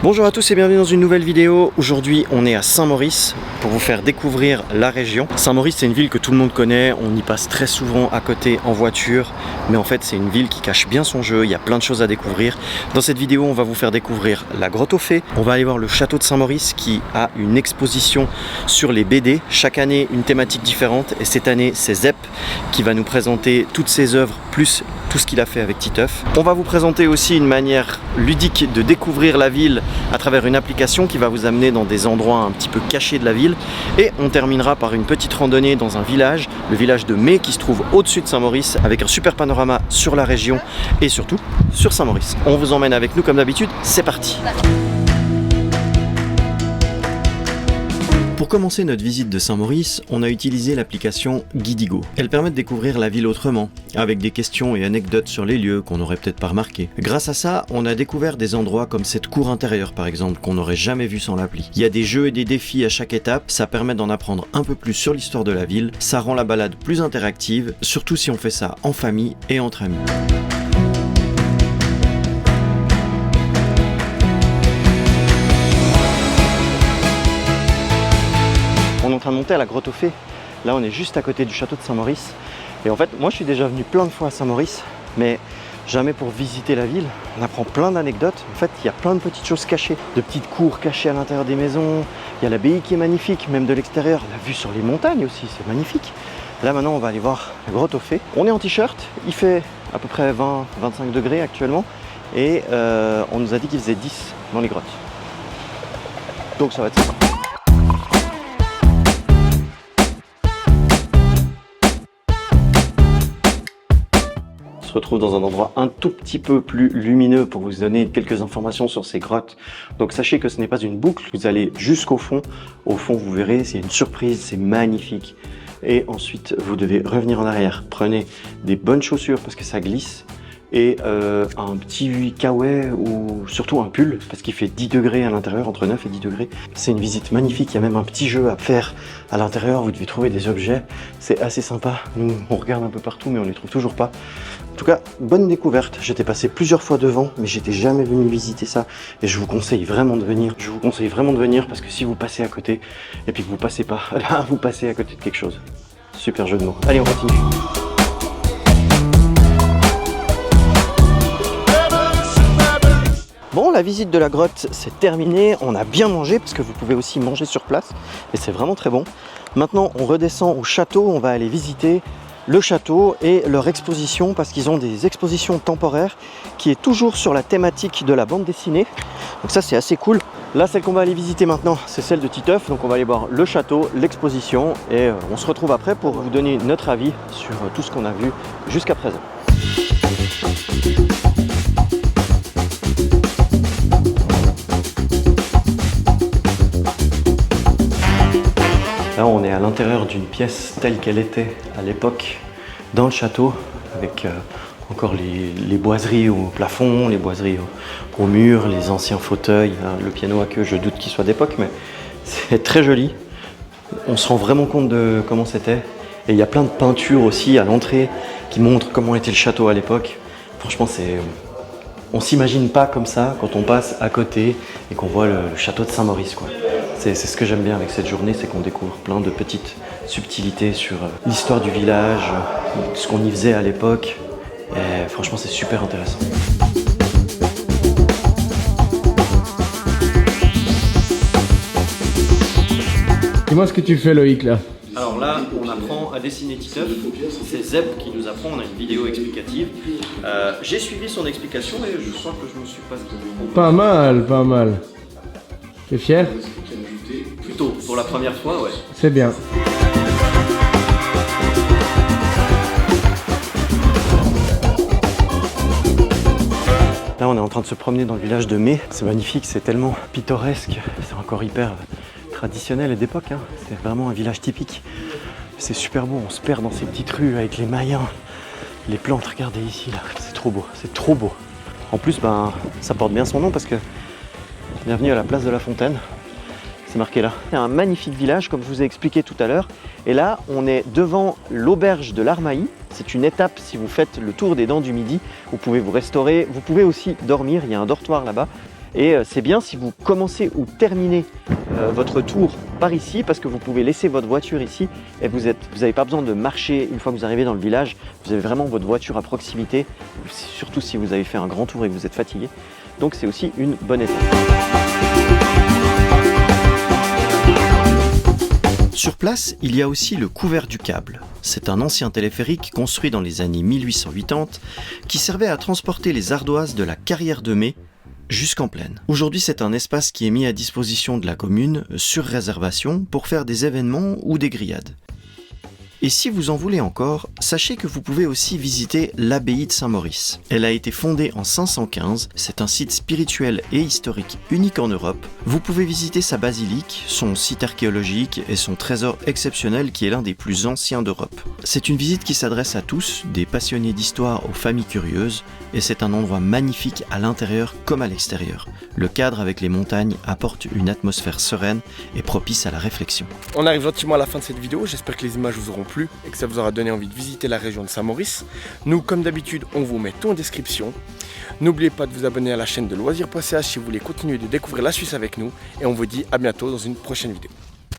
Bonjour à tous et bienvenue dans une nouvelle vidéo. Aujourd'hui on est à Saint-Maurice pour vous faire découvrir la région. Saint-Maurice c'est une ville que tout le monde connaît, on y passe très souvent à côté en voiture, mais en fait c'est une ville qui cache bien son jeu, il y a plein de choses à découvrir. Dans cette vidéo on va vous faire découvrir la grotte aux fées, on va aller voir le château de Saint-Maurice qui a une exposition sur les BD, chaque année une thématique différente et cette année c'est Zep qui va nous présenter toutes ses œuvres plus tout ce qu'il a fait avec Titeuf. On va vous présenter aussi une manière ludique de découvrir la ville à travers une application qui va vous amener dans des endroits un petit peu cachés de la ville et on terminera par une petite randonnée dans un village, le village de Mai qui se trouve au-dessus de Saint-Maurice avec un super panorama sur la région et surtout sur Saint-Maurice. On vous emmène avec nous comme d'habitude, c'est parti! Pour commencer notre visite de Saint-Maurice, on a utilisé l'application Guidigo. Elle permet de découvrir la ville autrement, avec des questions et anecdotes sur les lieux qu'on n'aurait peut-être pas remarqué. Grâce à ça, on a découvert des endroits comme cette cour intérieure par exemple, qu'on n'aurait jamais vu sans l'appli. Il y a des jeux et des défis à chaque étape, ça permet d'en apprendre un peu plus sur l'histoire de la ville, ça rend la balade plus interactive, surtout si on fait ça en famille et entre amis. On est en train de monter à la grotte aux fées. Là on est juste à côté du château de Saint-Maurice. Et en fait moi je suis déjà venu plein de fois à Saint-Maurice, mais jamais pour visiter la ville. On apprend plein d'anecdotes. En fait il y a plein de petites choses cachées, de petites cours cachées à l'intérieur des maisons. Il y a l'abbaye qui est magnifique, même de l'extérieur. La vue sur les montagnes aussi, c'est magnifique. Là maintenant on va aller voir la grotte aux fées. On est en t-shirt, il fait à peu près 20-25 degrés actuellement. Et on nous a dit qu'il faisait 10 dans les grottes. Donc ça va être sympa. On se retrouve dans un endroit un tout petit peu plus lumineux pour vous donner quelques informations sur ces grottes. Donc sachez que ce n'est pas une boucle, vous allez jusqu'au fond. Au fond vous verrez, c'est une surprise, c'est magnifique. Et ensuite vous devez revenir en arrière. Prenez des bonnes chaussures parce que ça glisse. Et un petit kawaii ou surtout un pull parce qu'il fait 10 degrés à l'intérieur, entre 9 et 10 degrés. C'est une visite magnifique, il y a même un petit jeu à faire à l'intérieur, vous devez trouver des objets, c'est assez sympa. Nous on regarde un peu partout mais on ne les trouve toujours pas. En tout cas, bonne découverte, j'étais passé plusieurs fois devant mais j'étais jamais venu visiter ça et je vous conseille vraiment de venir. Je vous conseille vraiment de venir parce que si vous passez à côté et puis que vous passez pas, là vous passez à côté de quelque chose. Super jeu de mots. Allez on continue. Bon, la visite de la grotte c'est terminé, on a bien mangé parce que vous pouvez aussi manger sur place et c'est vraiment très bon. Maintenant on redescend au château, on va aller visiter le château et leur exposition parce qu'ils ont des expositions temporaires qui est toujours sur la thématique de la bande dessinée. Donc ça c'est assez cool. Là celle qu'on va aller visiter maintenant c'est celle de Titeuf, donc on va aller voir le château, l'exposition et on se retrouve après pour vous donner notre avis sur tout ce qu'on a vu jusqu'à présent. Là on est à l'intérieur d'une pièce telle qu'elle était à l'époque dans le château avec encore les boiseries au plafond, les boiseries au mur, les anciens fauteuils, le piano à queue, je doute qu'il soit d'époque mais c'est très joli. On se rend vraiment compte de comment c'était et il y a plein de peintures aussi à l'entrée qui montrent comment était le château à l'époque. Franchement on s'imagine pas comme ça quand on passe à côté et qu'on voit le château de Saint-Maurice quoi. C'est ce que j'aime bien avec cette journée, c'est qu'on découvre plein de petites subtilités sur l'histoire du village, ce qu'on y faisait à l'époque. Et franchement, c'est super intéressant. Dis-moi ce que tu fais Loïc là. Alors là, on apprend à dessiner Titeuf. C'est Zep qui nous apprend, on a une vidéo explicative. J'ai suivi son explication et je sens que je me suis pas trop... Pas mal, pas mal. T'es fier? Plutôt, pour la première fois, ouais. C'est bien. Là, on est en train de se promener dans le village de Mai. C'est magnifique, c'est tellement pittoresque. C'est encore hyper traditionnel et d'époque. Hein. C'est vraiment un village typique. C'est super beau, on se perd dans ces petites rues avec les Mayens. Les plantes, regardez ici, là. C'est trop beau, c'est trop beau. En plus, ben, ça porte bien son nom parce que bienvenue à la place de la Fontaine. C'est marqué là. C'est un magnifique village comme je vous ai expliqué tout à l'heure. Et là, on est devant l'auberge de l'Armailly. C'est une étape si vous faites le tour des Dents du Midi. Vous pouvez vous restaurer, vous pouvez aussi dormir. Il y a un dortoir là-bas. Et c'est bien si vous commencez ou terminez votre tour par ici, parce que vous pouvez laisser votre voiture ici et vous n'avez pas besoin de marcher une fois que vous arrivez dans le village. Vous avez vraiment votre voiture à proximité, surtout si vous avez fait un grand tour et que vous êtes fatigué. Donc c'est aussi une bonne étape. Sur place, il y a aussi le couvert du câble. C'est un ancien téléphérique construit dans les années 1880 qui servait à transporter les ardoises de la carrière de Mai jusqu'en plaine. Aujourd'hui, c'est un espace qui est mis à disposition de la commune sur réservation pour faire des événements ou des grillades. Et si vous en voulez encore, sachez que vous pouvez aussi visiter l'abbaye de Saint-Maurice. Elle a été fondée en 515, c'est un site spirituel et historique unique en Europe. Vous pouvez visiter sa basilique, son site archéologique et son trésor exceptionnel qui est l'un des plus anciens d'Europe. C'est une visite qui s'adresse à tous, des passionnés d'histoire aux familles curieuses, et c'est un endroit magnifique à l'intérieur comme à l'extérieur. Le cadre avec les montagnes apporte une atmosphère sereine et propice à la réflexion. On arrive gentiment à la fin de cette vidéo, j'espère que les images vous auront plu et que ça vous aura donné envie de visiter la région de Saint-Maurice. Nous, comme d'habitude, on vous met tout en description. N'oubliez pas de vous abonner à la chaîne de loisirs.ch si vous voulez continuer de découvrir la Suisse avec nous. Et on vous dit à bientôt dans une prochaine vidéo.